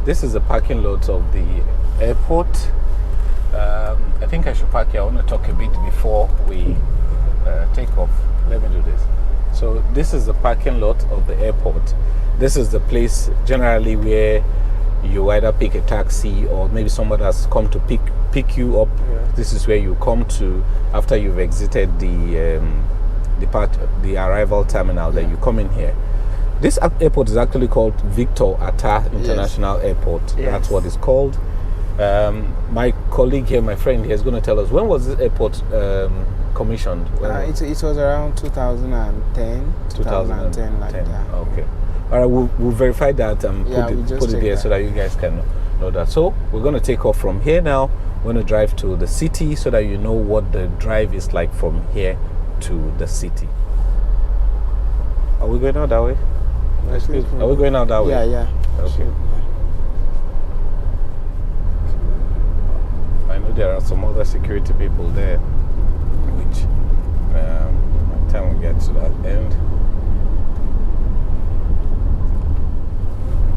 This is the parking lot of the airport. I think I should park here. I want to talk a bit before we take off. Let me do this. So this is the parking lot of the airport. This is the place generally where you either pick a taxi or maybe somebody has come to pick you up. Yeah. This is where you come to after you've exited the arrival terminal. That you come in here. This airport is actually called Victor Atta International Airport. Yes. That's what it's called. My colleague here, my friend here, is going to tell us, when was this airport commissioned? It was around 2010, 2010, like that. Okay. All right, we'll verify that and put it here so that you guys can know that. So we're going to take off from here now. We're going to drive to the city so that you know what the drive is like from here to the city. Are we going out that way? Are we going out that way? Yeah. Okay. I know there are some other security people there, which by the time we get to that end.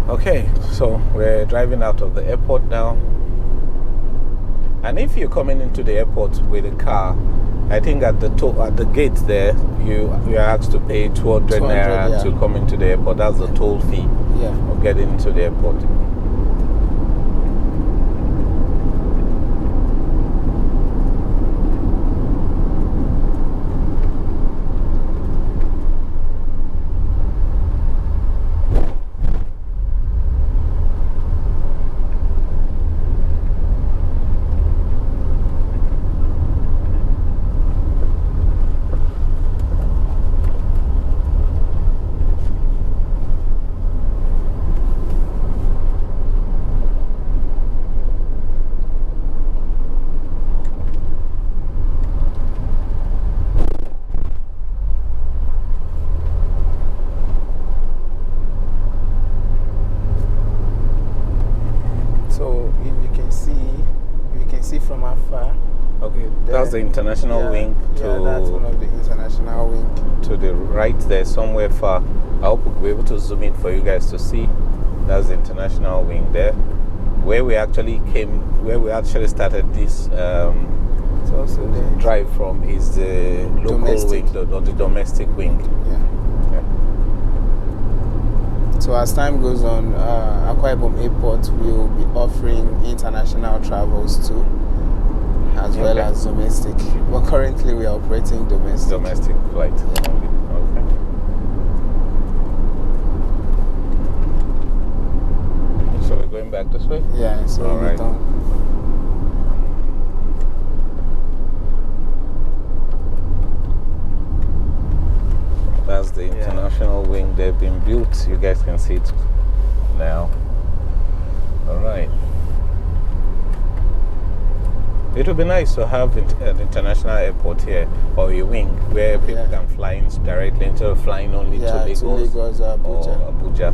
Okay, so we're driving out of the airport now. And if you're coming into the airport with a car, I think at the gate there, you are asked to pay 200 naira to come into the airport. That's the toll fee of getting into the airport. That's the international wing. That's one of the international wing. To the right there, somewhere far. I hope we'll be able to zoom in for you guys to see. That's the international wing there. Where we actually started this drive from is the local wing, or the domestic wing. So as time goes on, Akwa Ibom Airport will be offering international travels too, as well as domestic. But currently we are operating domestic. Domestic flight only. Okay. So we're going back this way? Yeah, so all right. That's the international wing. They've been built. You guys can see it now. All right. It would be nice to have an international airport here, or a wing where people can fly in directly instead of flying only to Lagos or Abuja.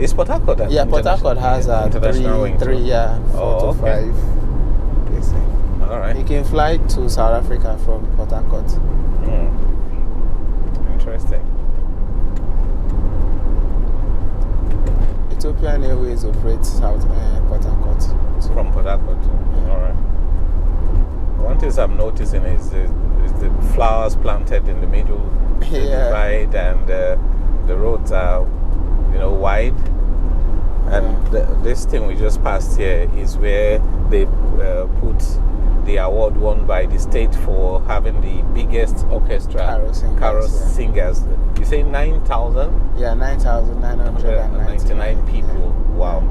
Is Port Harcourt? Port Harcourt has a international wing. 4 to 5. All right. You can fly to South Africa from Port Harcourt. Interesting. Ethiopian Airways operates out Port Harcourt. From Port Harcourt. All right. One thing I'm noticing is the flowers planted in the middle, the divide, and the roads are, wide. And this thing we just passed here is where they put the award won by the state for having the biggest orchestra, carol singers. You say 9,000? Yeah, 9,999 people. Wow.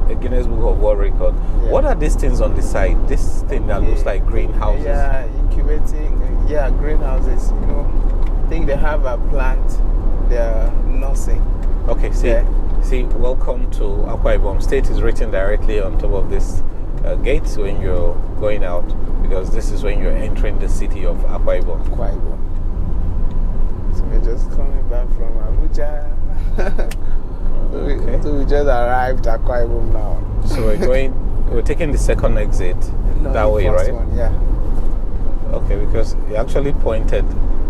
A Guinness Book of World Record. What are these things on the side? This thing that looks like greenhouses. Yeah, incubating. Greenhouses. I think they have a plant. They're nursing. Okay, see, welcome to Akwa Ibom. State is written directly on top of this gate when you're going out, because this is when you're entering the city of Akwa Ibom. So we're just coming back from Abuja. So we just arrived at Akwa Ibom now. So we're taking the second exit that way, right? Okay, because you actually pointed,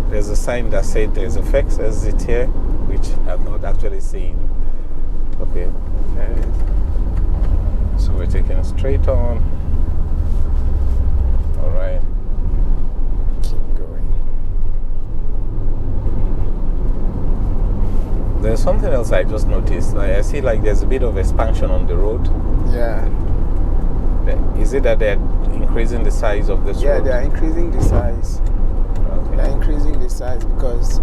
there's a sign that said there's a first exit here, which I've not actually seen. Okay. So we're taking straight on. All right. Keep going. There's something else I just noticed. I see like there's a bit of expansion on the road. Yeah. Is it that they're increasing the size of this road? Yeah, they are increasing the size. Okay. They are increasing the size because,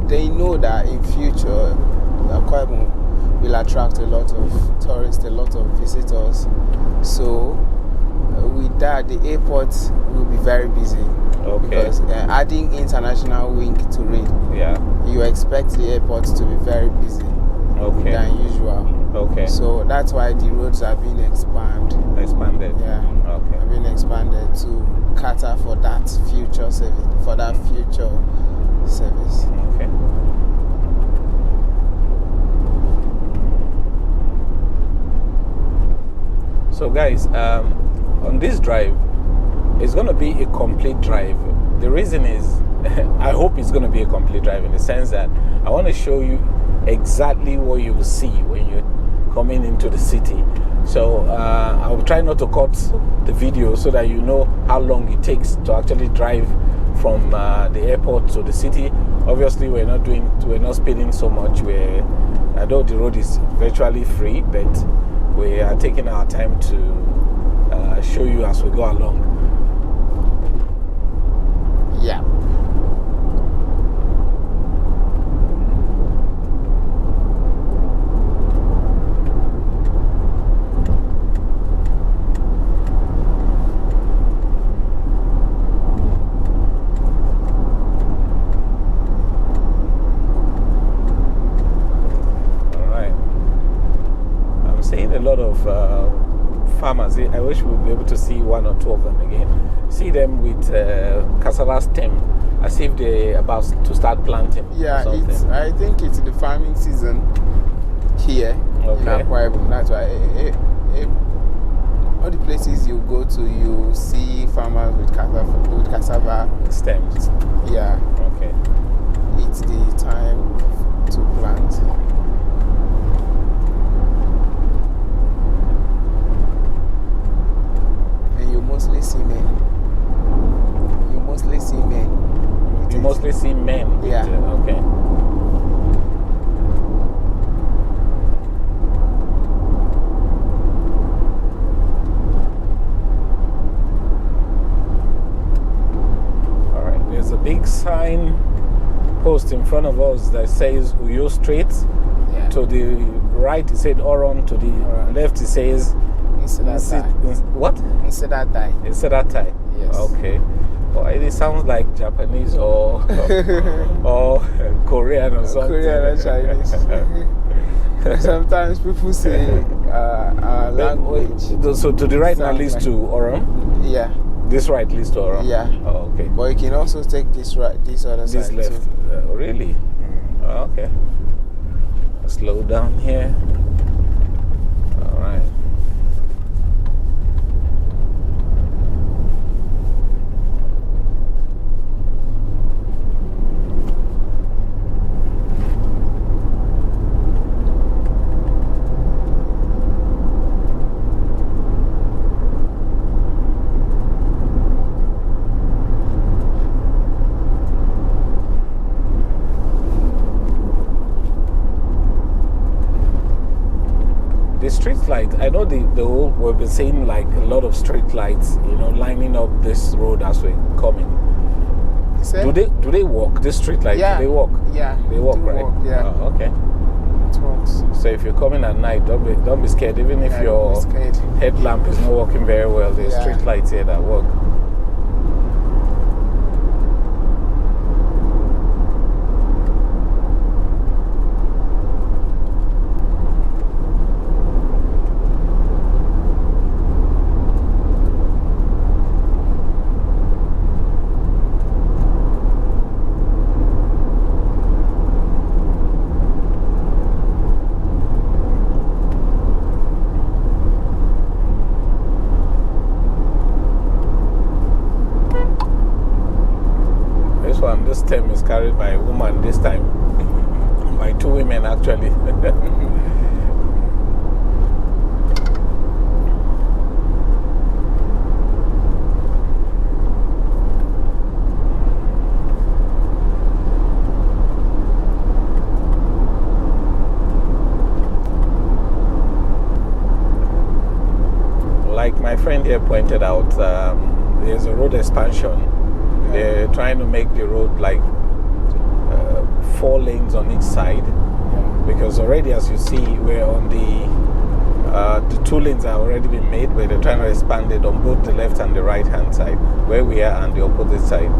they know that in future, Akwa Ibom will attract a lot of tourists, a lot of visitors. So, with that, the airport will be very busy. Okay. Because adding international wing to it, you expect the airport to be very busy than usual. Okay. So that's why the roads are being expanded. Yeah. Okay. Have been expanded to cater for that future service. Okay. So guys, on this drive, it's going to be a complete drive. The reason is, I hope it's going to be a complete drive in the sense that I want to show you exactly what you will see when you're coming into the city. So I will try not to cut the video so that you know how long it takes to actually drive from the airport to the city. Obviously, we're not speeding so much. Although the road is virtually free, but we are taking our time to show you as we go along. Yeah. A lot of farmers. I wish we would be able to see one or two of them again. See them with cassava stem as if they're about to start planting. Yeah, I think it's the farming season here in Akwa Ibom. That's why all the places you go to, you see farmers with cassava stems. Yeah. Okay. It's the time to plant. You mostly see men. You mostly see men. Yeah. Okay. All right. There's a big sign post in front of us that says Uyo Street. Yeah. To the right, it said Oron. To the left, it says what? Insadatai. Insadatai. Yes. Okay. Well, it sounds like Japanese or Korean or something. Korean or Chinese. Sometimes people say language. So to the right now leads to Oron? Yeah. This right leads to Oron? Yeah. Oh, okay. But you can also take this other side. This left. Really? Oh, okay. Slow down here. All right. Street light, I know we've been seeing like a lot of street lights, lining up this road as we're coming. Do they walk? This street light, yeah. Do they walk? Yeah. They walk, right? Yeah. Oh, okay. It works. So if you're coming at night, don't be scared. Even if your headlamp is not working very well, there's street lights here that work. This stem is carried by a woman this time. By two women actually. my friend here pointed out there's a road expansion. Yeah. They're trying to make the road like 4 lanes on each side, because already, as you see, we're on the 2 lanes are already been made, but they're trying to expand it on both the left and the right hand side, where we are on the opposite side.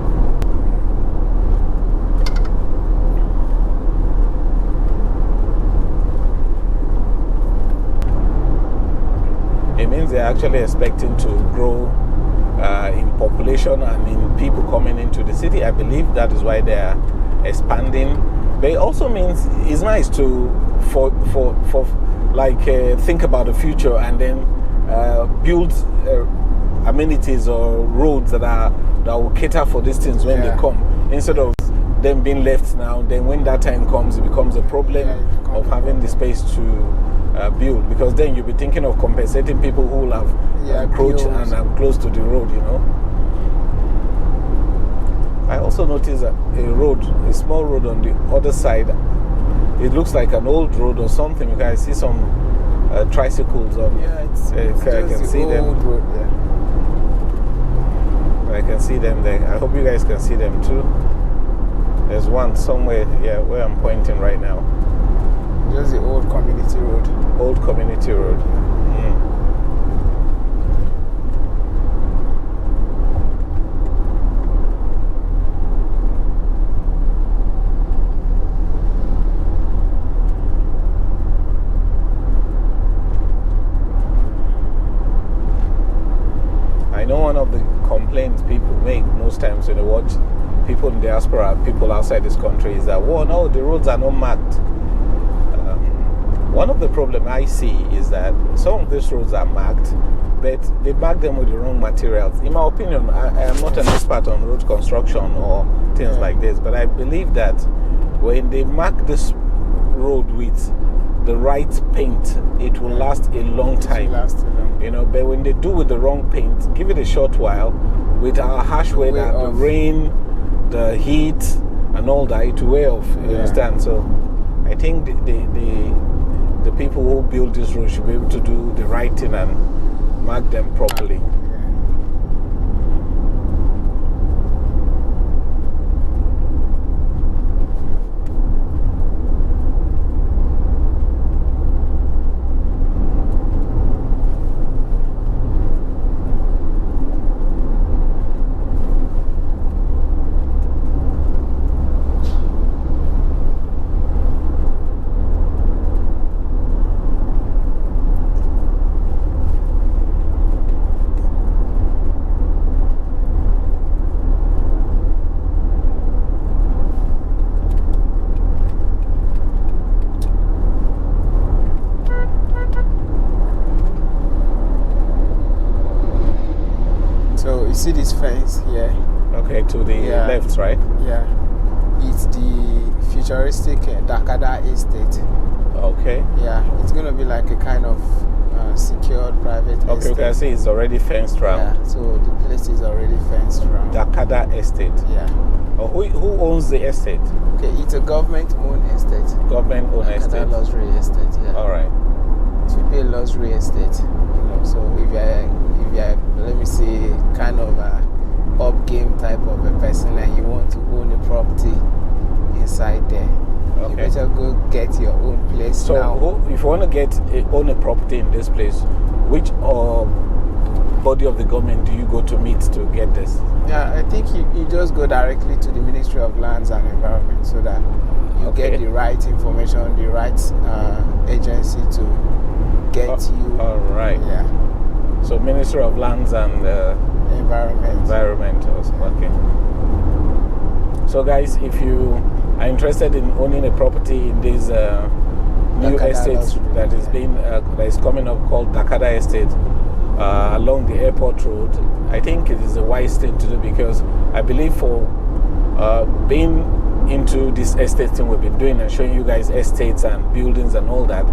It means they're actually expecting to grow in population and in people coming into the city. I believe that is why they are expanding. But it also means it's nice to think about the future and then build amenities or roads that will cater for these things when they come, instead of them being left now. Then when that time comes, it becomes a problem of having the space to build, because then you'll be thinking of compensating people who will have encroached and are close to the road, you know. I also noticed a small road on the other side. It looks like an old road or something, because I see some tricycles on. Yeah, it's I can see them. Old road, yeah. I can see them there. I hope you guys can see them too. There's one somewhere, where I'm pointing right now. Just the old community road. Old community road. I know one of the complaints people make most times when they watch people in diaspora, people outside this country, is that, oh no, the roads are not marked. One of the problems I see is that some of these roads are marked, but they mark them with the wrong materials. In my opinion, I am not an expert on road construction or things like this, but I believe that when they mark this road with the right paint, it will last a long time. You know, but when they do with the wrong paint, give it a short while, with our harsh weather, the rain, the heat, and all that, it will wear off. You understand? So I think the people who build this road should be able to do the right thing and mark them properly. See this fence here? Okay, to the left, right? Yeah. It's the futuristic Dakadada estate. Okay. Yeah, it's going to be like a kind of secured private estate. Okay, you can see it's already fenced around. Yeah, so the place is already fenced around. Dakadada estate. Yeah. Oh, who owns the estate? Okay, it's a government-owned estate. Government-owned estate. Dakadada luxury estate, yeah. All right. It should be a luxury estate, you know. So if you're let me say, kind of a up game type of a person and you want to own a property inside there, you better go get your own place. So now. If you want to own a property in this place, which body of the government do you go to meet to get this? Yeah, I think you just go directly to the Ministry of Lands and Environment, so that you get the right information, the right agency to get you. All right. Yeah. So Ministry of Lands and Environment. Okay. So guys, if you are interested in owning a property in this new estate that is coming up, called Dakadada Estate, along the airport road, I think it is a wise thing to do, because I believe for being into this estate thing we've been doing and showing you guys estates and buildings and all that,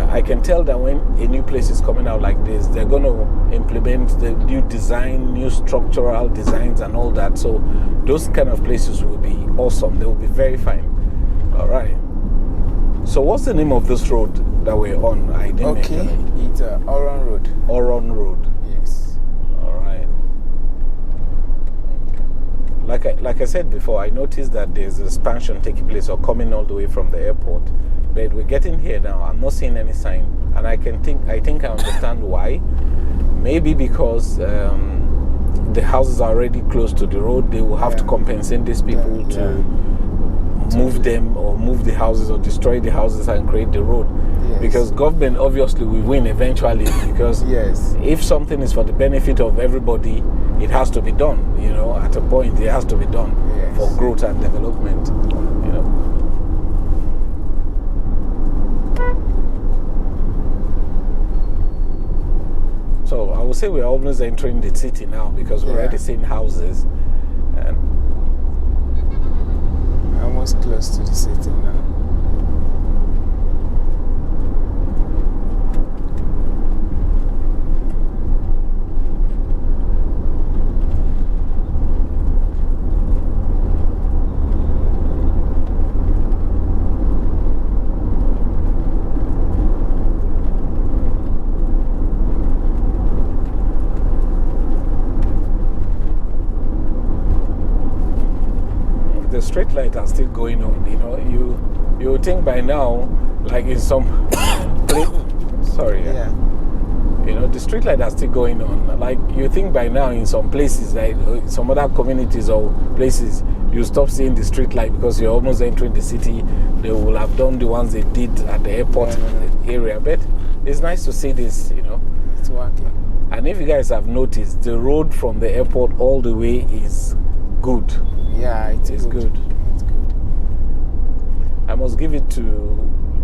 I can tell that when a new place is coming out like this, they're going to implement the new design, new structural designs and all that. So those kind of places will be awesome. They will be very fine. All right. So what's the name of this road that we're on? I didn't it's Oron Road. Oron Road. like I said before, I noticed that there's expansion taking place or coming all the way from the airport. But we're getting here now. I'm not seeing any sign, and I think I understand why. Maybe because the houses are already close to the road. They will have to compensate these people to move them or move the houses or destroy the houses and create the road. Yes. Because government obviously will win eventually. Because if something is for the benefit of everybody, it has to be done. You know, at a point it has to be done for growth and development. You know. So I would say we're almost entering the city now because we're already seeing houses and almost close to the city now. Street lights are still going on, you know. You would think by now, like in some you know, the street lights are still going on. Like you think by now in some places, like some other communities or places, you stop seeing the street light because you're almost entering the city. They will have done the ones they did at the airport area. But it's nice to see this, you know. It's working. And if you guys have noticed, the road from the airport all the way is good. Yeah, it's good. It's good. I must give it to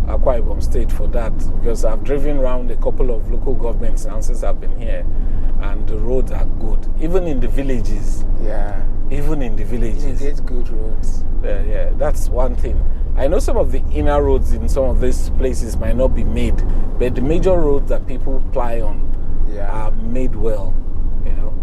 Akwa Ibom State for that, because I've driven around a couple of local governments now since I've been here, and the roads are good. Even in the villages. Yeah. Even in the villages. You get good roads. Yeah, that's one thing. I know some of the inner roads in some of these places might not be made, but the major roads that people ply on are made well, you know.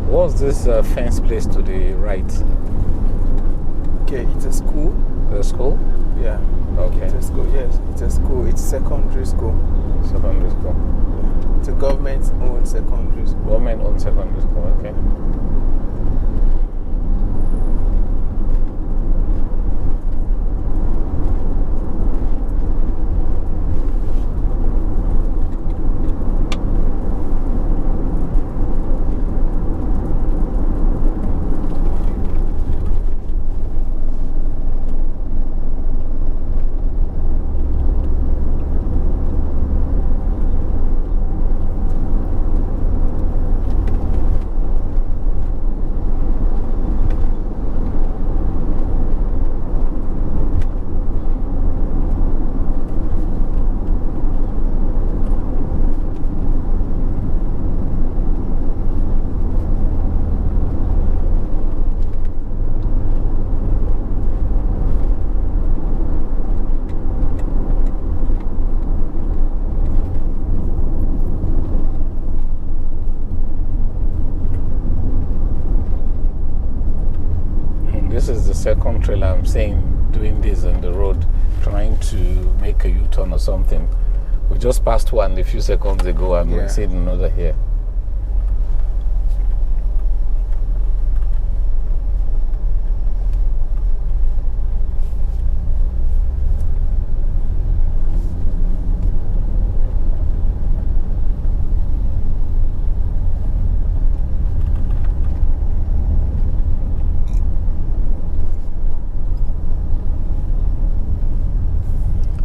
What's this fence place to the right? Okay, it's a school. The school? Yeah. Okay. It's a school, yes. It's a school. It's secondary school. Secondary school. It's a government-owned secondary school. Government-owned secondary school, okay. This is the second trailer I'm seeing doing this on the road, trying to make a U-turn or something. We just passed one a few seconds ago and we're seeing another here.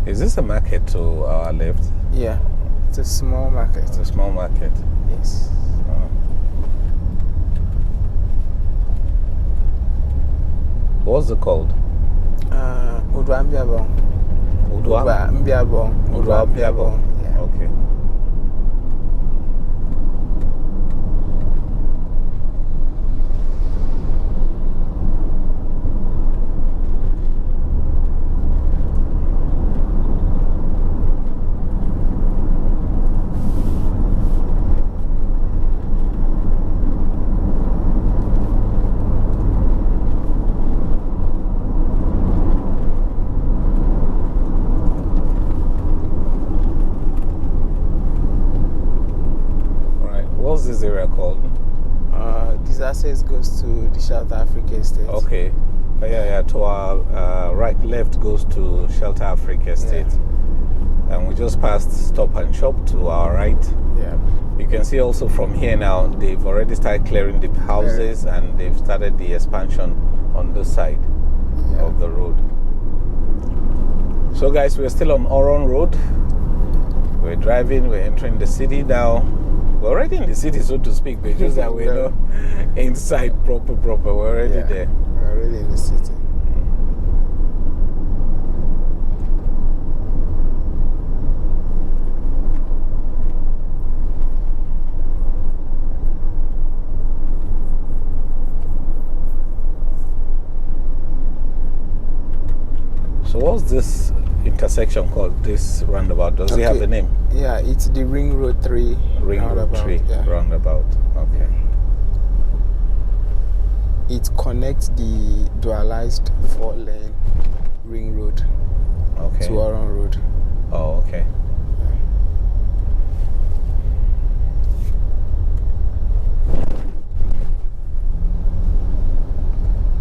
Is this a market to our left? Yeah, it's a small market. It's a small market. Yes. What's it called? Udwa Mbiabong. Udwa Mbiabong. Udwa Mbiabong. Yeah. Okay. this area called? This access goes to the South Africa Estate. Okay. Yeah. To our left goes to Shelter Africa Estate. Yeah. And we just passed Stop and Shop to our right. Yeah. You can see also from here now, they've already started clearing the houses and they've started the expansion on this side of the road. So guys, we're still on Oron Road. We're driving, we're entering the city now. We're already in the city, so to speak, but just that we're not inside proper. We're already there. We're already in the city. So what's this intersection called, this roundabout? Does it have a name? Yeah, it's the Ring Road 3 roundabout. Okay. It connects the dualized 4-lane Ring Road to Oron Road. Oh, okay.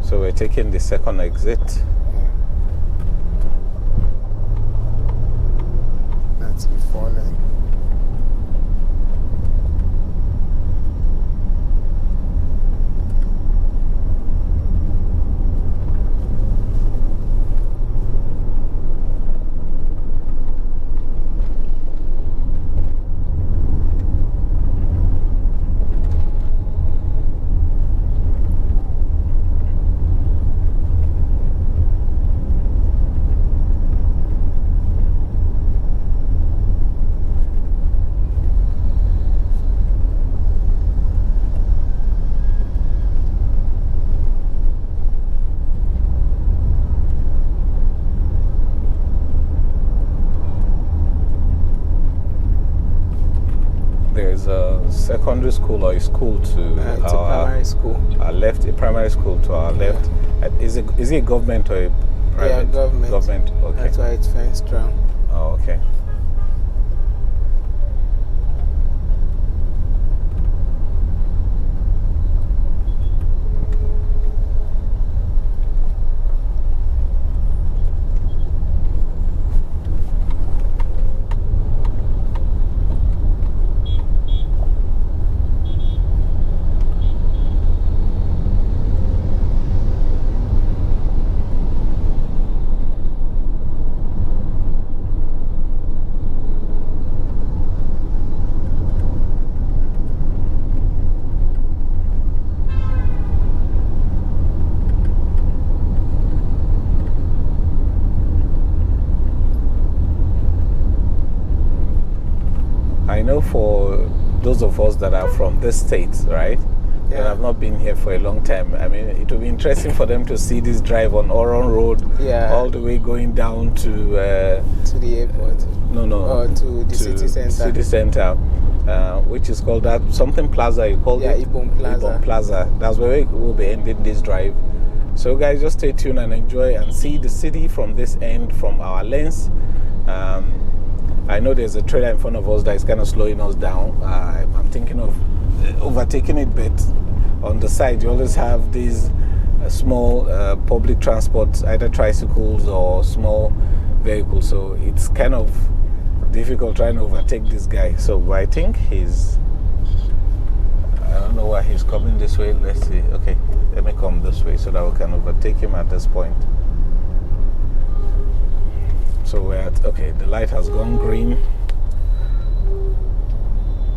So we're taking the second exit. That's the 4-lane. There's a secondary school or a school to it's a primary school. Our left, a primary school to our left. Is it a government or a private? Yeah, government. Government, okay. That's why it's fenced around. Oh, okay. I know for those of us that are from this state, right, that have not been here for a long time, I mean, it will be interesting for them to see this drive on Oron Road, all the way going down to the airport. To the city center. City center, which is called something plaza. You called it? Ibom Plaza. Ibom Plaza. That's where we'll be ending this drive. So guys, just stay tuned and enjoy and see the city from this end, from our lens. I know there's a trailer in front of us that is kind of slowing us down. I'm thinking of overtaking it, but on the side you always have these small public transport, either tricycles or small vehicles, so it's kind of difficult trying to overtake this guy. So I think I don't know why he's coming this way. Let's see. Okay, let me come this way so that we can overtake him at this point. So we're at, okay, the light has gone green.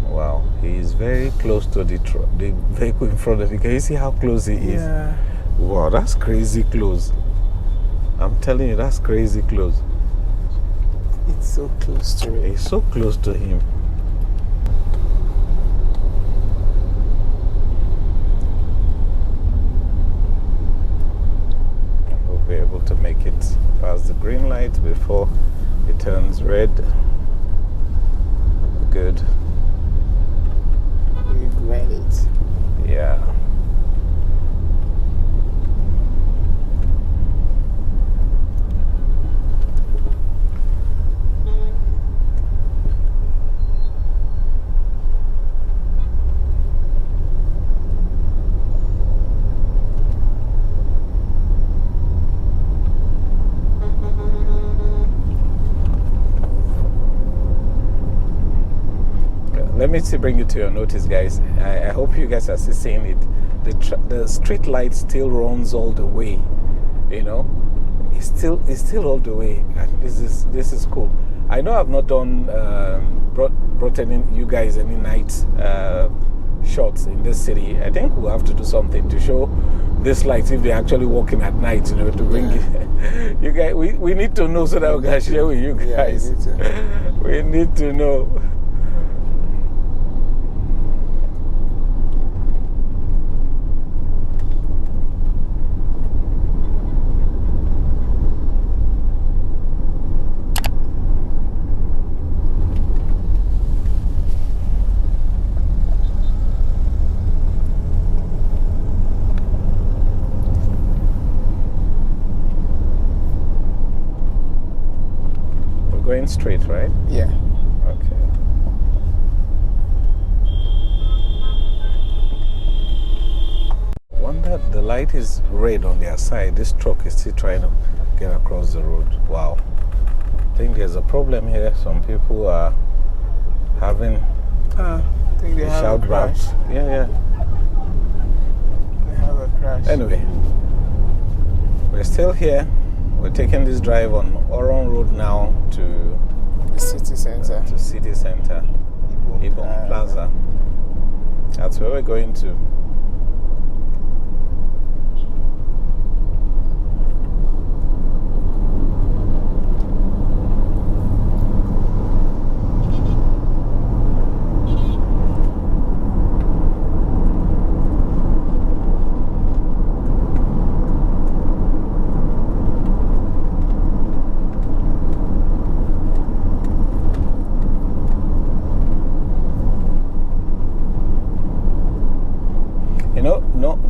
Wow, he is very close to the vehicle in front of him. Can you see how close he is? Yeah. Wow, that's crazy close. I'm telling you, that's crazy close. It's so close to it. It's so close to him. I hope we're able to make it past the green light before it turns red. Good. You read it. Yeah. let me bring you to your notice, guys. I hope you guys are still seeing it. The street light still runs all the way. You know, it's still all the way, and this is cool. I know I've not done brought you guys any night shots in this city. I think we'll have to do something to show this lights if they're actually working at night, you know, to bring it. You guys, we need to know so that we can share with you guys. We need to know. Going straight, right? Yeah. Okay. Wonder the light is red on their side. This truck is still trying to get across the road. Wow. I think there's a problem here. Some people are having I think they have a crash. Yeah. They have a crash. Anyway, we're still here. We're taking this drive on Oron Road now to the city center. Ibom Plaza. That's where we're going to.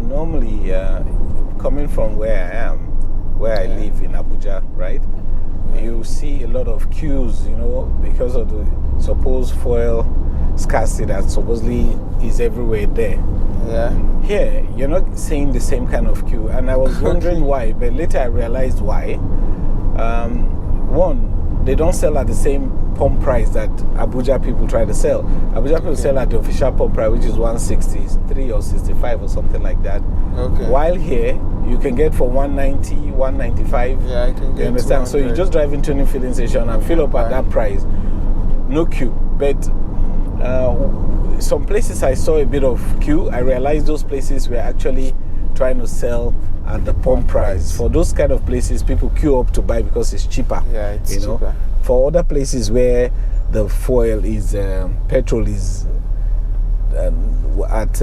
Normally, coming from where I am, where I live in Abuja, right? You see a lot of queues, you know, because of the supposed fuel scarcity that supposedly is everywhere there. Yeah. Here, you're not seeing the same kind of queue, and I was wondering why, but later I realized why. One, they don't sell at the same pump price that Abuja people try to sell. Abuja people sell at the official pump price, which is 163 or 65 or something like that. Okay. While here, you can get for 190, 195. Yeah, I can get. You understand? So you just drive into any filling station and fill up at that price. No queue. But some places I saw a bit of queue. I realized those places were actually trying to sell at the pump price. For those kind of places, people queue up to buy because it's cheaper. Yeah, it's cheaper. For other places where the fuel is, petrol is at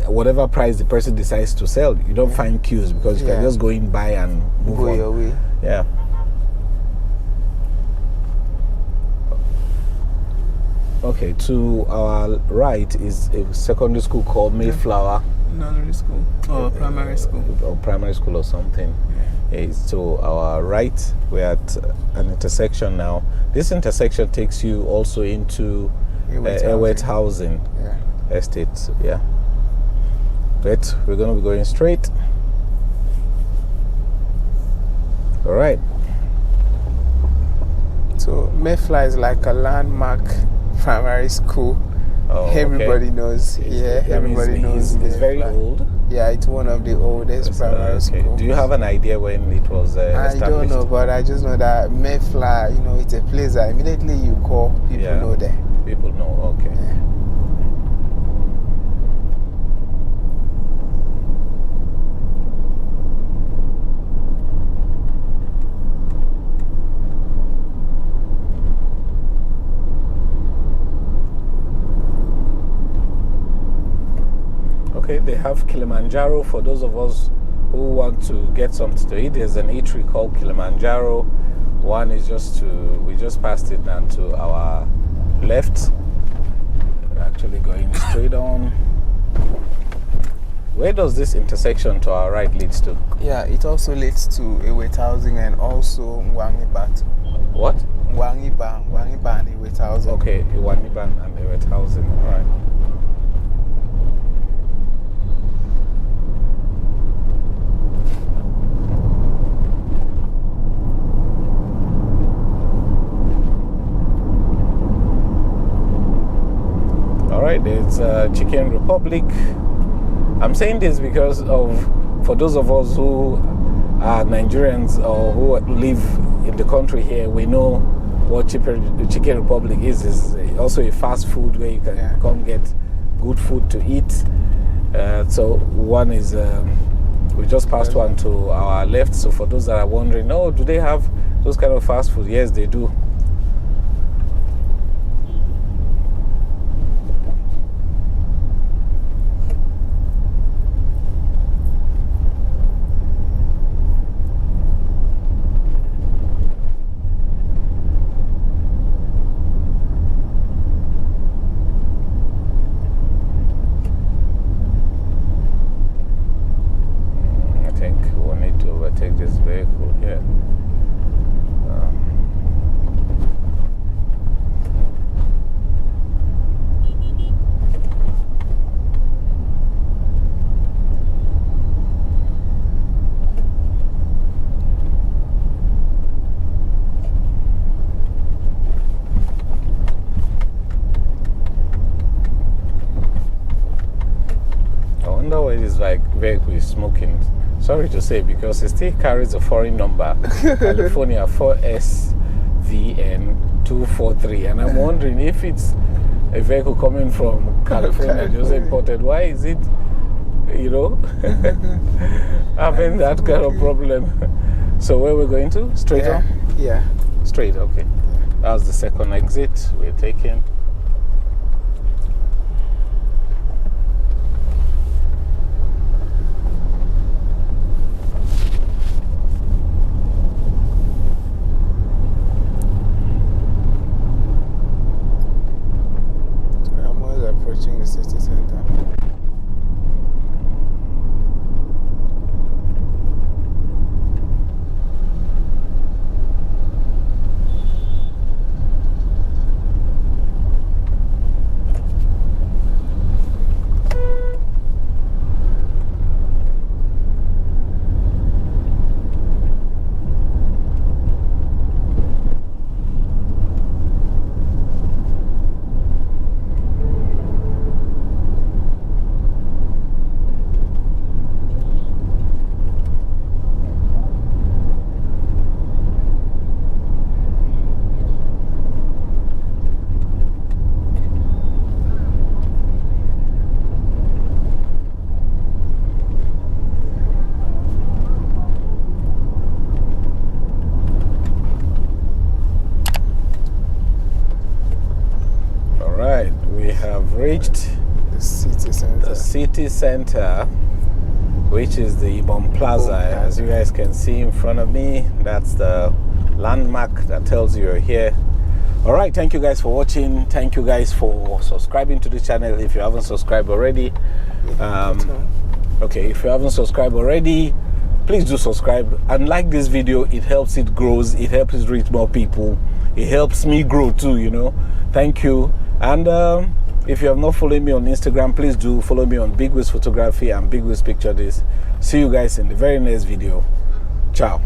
whatever price the person decides to sell, you don't find queues because you can just go in, buy and move on. Your way. Yeah. Okay, to our right is a secondary school called Mayflower. Nursery school or primary school. Or primary school or something. It's to our right. We're at an intersection now. This intersection takes you also into Airway housing estate. Yeah. But we're going to be going straight. All right. So Mayflower is like a landmark primary school. Oh, everybody knows. Everybody knows. It's very old. Yeah, it's one of the oldest primary schools. Do you have an idea when it was established? I don't know, but I just know that Mayflower, you know, it's a place that immediately you call, people know there. People know, okay. Yeah. Okay, they have Kilimanjaro for those of us who want to get something to eat. There's an eatery called Kilimanjaro. One is we just passed it now to our left. We're actually going straight on. Where does this intersection to our right leads to? Yeah, it also leads to Aiport housing and also Nwangiba. What? Nwangiba and Aiport housing. Okay, Nwangiba and Aiport housing. All right. there's Chicken Republic. I'm saying this because for those of us who are Nigerians or who live in the country here, we know what Chicken Republic is. It's also a fast food where you can come get good food to eat. So one is, we just passed one to our left. So for those that are wondering, oh, do they have those kind of fast food? Yes, they do. Take this vehicle here. I wonder why this vehicle is smoking. Sorry to say, because it still carries a foreign number, California 4SVN243, and I'm wondering if it's a vehicle coming from California, just imported. Why is it, having that kind of problem? So where we're going to? Straight on? Yeah. Straight, okay. That was the second exit we're taking. Approaching the city center. Reached the city center, which is the Ibom Plaza. As you guys can see in front of me, that's the landmark that tells you you're here. All right, thank you guys for watching. Thank you guys for subscribing to the channel if you haven't subscribed already. Okay, if you haven't subscribed already, please do subscribe and like this video. It helps it grows, it helps it reach more people, it helps me grow too, Thank you. And if you have not followed me on Instagram, please do follow me on Bigwillz Photography and Bigwillz Picture This. See you guys in the very next video. Ciao.